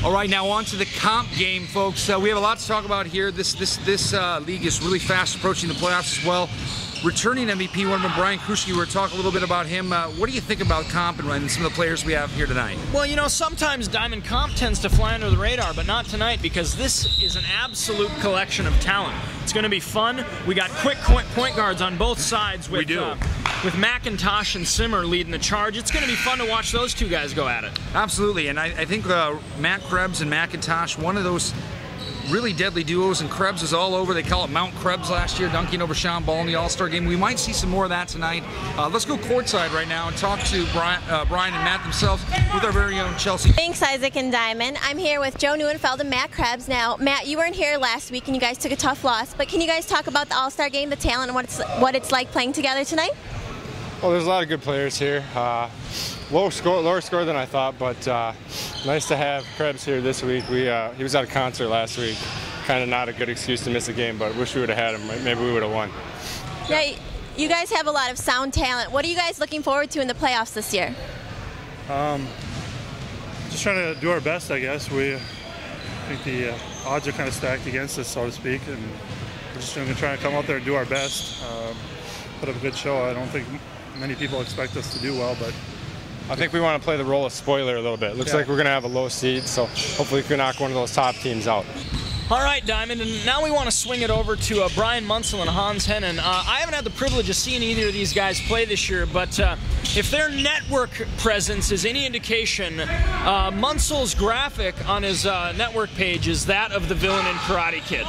All right, now on to the comp game, folks. We have a lot to talk about here. This league is really fast approaching the playoffs as well. Returning MVP, one of them, Brian Kushke, we're talking a little bit about him. What do you think about comp and some of the players we have here tonight? Well, you know, sometimes Diamond Comp tends to fly under the radar, but not tonight because this is an absolute collection of talent. It's going to be fun. We got quick point guards on both sides with McIntosh and Simmer leading the charge. It's going to be fun to watch those two guys go at it. Absolutely, and I think Matt Krebs and McIntosh, one of those really deadly duos, and Krebs is all over. They call it Mount Krebs last year, dunking over Sean Ball in the All-Star game. We might see some more of that tonight. Let's go courtside right now and talk to Brian and Matt themselves with our very own Chelsea. Thanks, Isaac and Diamond. I'm here with Joe Neuenfeld and Matt Krebs. Now, Matt, you weren't here last week and you guys took a tough loss, but can you guys talk about the All-Star game, the talent, and what it's like playing together tonight? Well, there's a lot of good players here. Lower score than I thought, but nice to have Krebs here this week. He was at a concert last week. Kind of not a good excuse to miss a game, but wish we would have had him. Maybe we would have won. Yeah, you guys have a lot of sound talent. What are you guys looking forward to in the playoffs this year? Just trying to do our best, I guess. I think the odds are kind of stacked against us, so to speak, and we're just going to try to come out there and do our best, put up a good show. I don't think many people expect us to do well, but I think we want to play the role of spoiler a little bit. Looks like we're going to have a low seed, so hopefully we can knock one of those top teams out. All right, Diamond, and now we want to swing it over to Brian Munsell and Hans Henn. I haven't had the privilege of seeing either of these guys play this year, but if their network presence is any indication, Munsell's graphic on his network page is that of the villain in Karate Kid.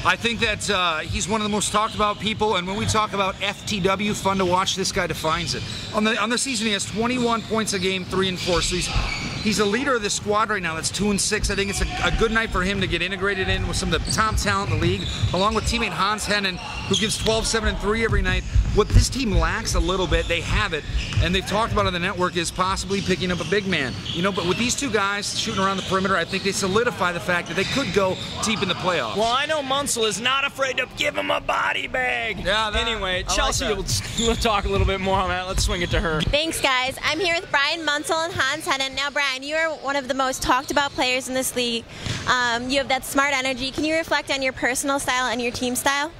I think that he's one of the most talked about people, and when we talk about FTW, fun to watch, this guy defines it. On the season, he has 21 points a game, 3 and 4, so he's a leader of this squad right now. That's 2 and 6. I think it's a good night for him to get integrated in with some of the top talent in the league, along with teammate Hans Henn, who gives 12, 7, and 3 every night. What this team lacks a little bit, they have it, and they've talked about on the network, is possibly picking up a big man. You know, but with these two guys shooting around the perimeter, I think they solidify the fact that they could go deep in the playoffs. Well, I know Munsell is not afraid to give him a body bag. Yeah. Anyway, Chelsea will talk a little bit more on that. Let's swing it to her. Thanks, guys. I'm here with Brian Munsell and Hans Henn. Now, Brian, you are one of the most talked about players in this league. You have that smart energy. Can you reflect on your personal style and your team style?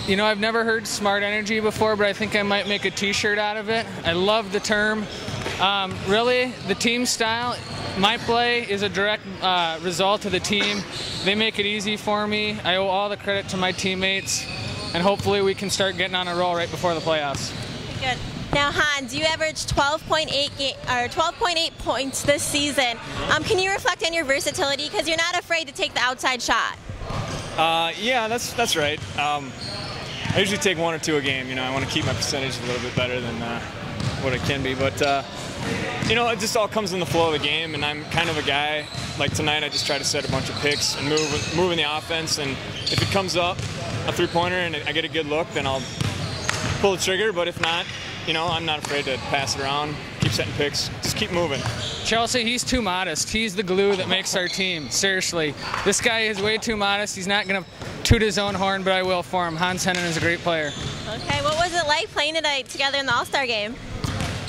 You know, I've never heard smart energy before, but I think I might make a t-shirt out of it. I love the term. Really, the team style, my play is a direct result of the team. They make it easy for me. I owe all the credit to my teammates, and hopefully we can start getting on a roll right before the playoffs. Good. Now, Hans, you averaged 12.8 points this season. Can you reflect on your versatility? Because you're not afraid to take the outside shot. Yeah, that's right. I usually take 1 or 2 a game. You know, I want to keep my percentage a little bit better than what it can be. But, you know, it just all comes in the flow of the game, and I'm kind of a guy, like tonight, I just try to set a bunch of picks and move in the offense. And if it comes up, a three-pointer, and I get a good look, then I'll pull the trigger. But if not, you know, I'm not afraid to pass it around, keep setting picks, just keep moving. Chelsea, he's too modest. He's the glue that makes our team. Seriously. This guy is way too modest. He's not going to toot his own horn, but I will for him. Hans Henn is a great player. Okay, what was it like playing tonight together in the All-Star game?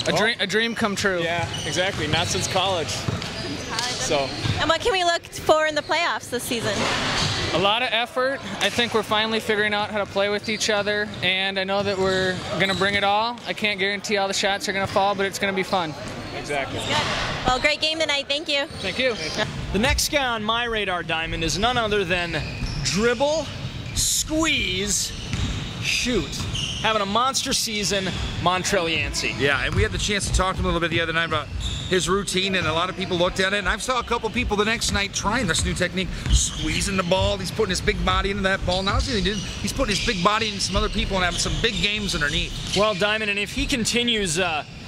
A dream come true. Yeah, exactly. Not since college. So. And what can we look for in the playoffs this season? A lot of effort. I think we're finally figuring out how to play with each other, and I know that we're going to bring it all. I can't guarantee all the shots are going to fall, but it's going to be fun. Exactly. Good. Well, great game tonight. Thank you. Thank you. The next guy on my radar, Diamond, is none other than dribble, squeeze, shoot. Having a monster season, Montrell Yancey. Yeah, and we had the chance to talk to him a little bit the other night about his routine, and a lot of people looked at it, and I saw a couple people the next night trying this new technique, squeezing the ball. He's putting his big body into that ball. Now he's putting his big body into some other people and having some big games underneath. Well, Diamond, and if he continues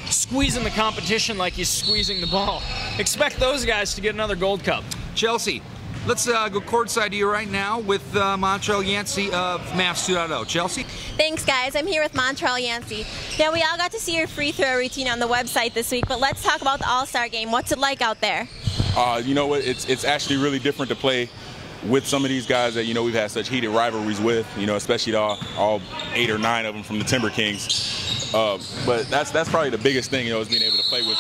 squeezing the competition like he's squeezing the ball, expect those guys to get another Gold Cup. Chelsea, let's go courtside to you right now with Montrell Yancey of Mavs 2.0. Chelsea? Thanks, guys. I'm here with Montrell Yancey. Now, we all got to see your free throw routine on the website this week, but let's talk about the All-Star game. What's it like out there? You know what? It's actually really different to play with some of these guys that, you know, we've had such heated rivalries with, you know, especially all 8 or 9 of them from the Timber Kings. But that's probably the biggest thing, you know, is being able to play with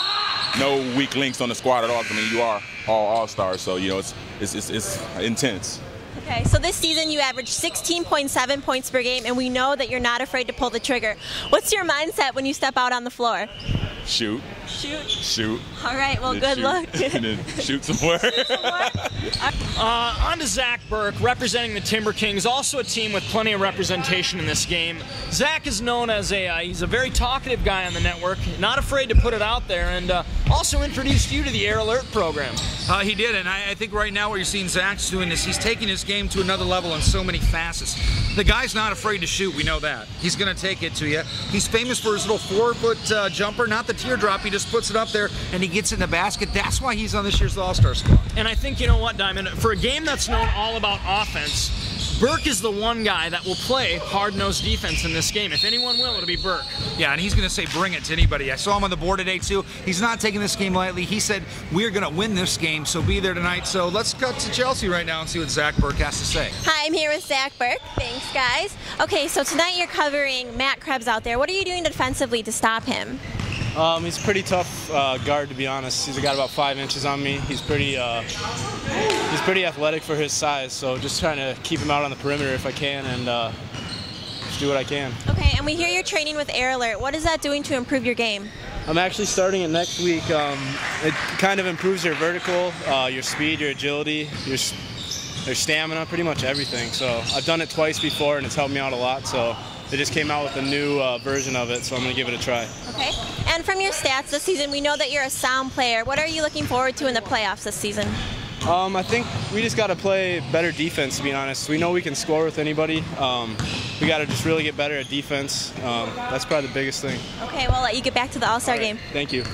no weak links on the squad at all. I mean, you are all-stars, so you know it's intense. Okay, so this season you averaged 16.7 points per game, and we know that you're not afraid to pull the trigger. What's your mindset when you step out on the floor? Shoot. Shoot. All right, well, good luck. And then shoot some more. On to Zach Burke, representing the Timber Kings, also a team with plenty of representation in this game. Zach is known as he's a very talkative guy on the network, not afraid to put it out there, and also introduced you to the Air Alert program. He did, and I think right now what you're seeing Zach's doing is he's taking his game to another level in so many facets. The guy's not afraid to shoot, we know that. He's going to take it to you. He's famous for his little 4-foot jumper, not the teardrop. He just puts it up there and he gets in the basket. That's why he's on this year's All-Star squad. And I think, you know what, Diamond, for a game that's known all about offense, Burke is the one guy that will play hard-nosed defense in this game. If anyone will, it'll be Burke. Yeah, and he's going to say bring it to anybody. I saw him on the board today, too. He's not taking this game lightly. He said, we're going to win this game, so be there tonight. So let's cut to Chelsea right now and see what Zach Burke has to say. Hi, I'm here with Zach Burke. Thanks, guys. Okay, so tonight you're covering Matt Krebs out there. What are you doing defensively to stop him? He's a pretty tough guard, to be honest. He's got about 5 inches on me. He's pretty athletic for his size, so just trying to keep him out on the perimeter if I can and just do what I can. Okay, and we hear you're training with Air Alert. What is that doing to improve your game? I'm actually starting it next week. It kind of improves your vertical, your speed, your agility, your stamina, pretty much everything. So I've done it twice before, and it's helped me out a lot. So they just came out with a new version of it, so I'm going to give it a try. Okay. And from your stats this season, we know that you're a sound player. What are you looking forward to in the playoffs this season? I think we just got to play better defense, to be honest. We know we can score with anybody. We got to just really get better at defense. That's probably the biggest thing. Okay, well, I'll let you get back to the All-Star game. Thank you.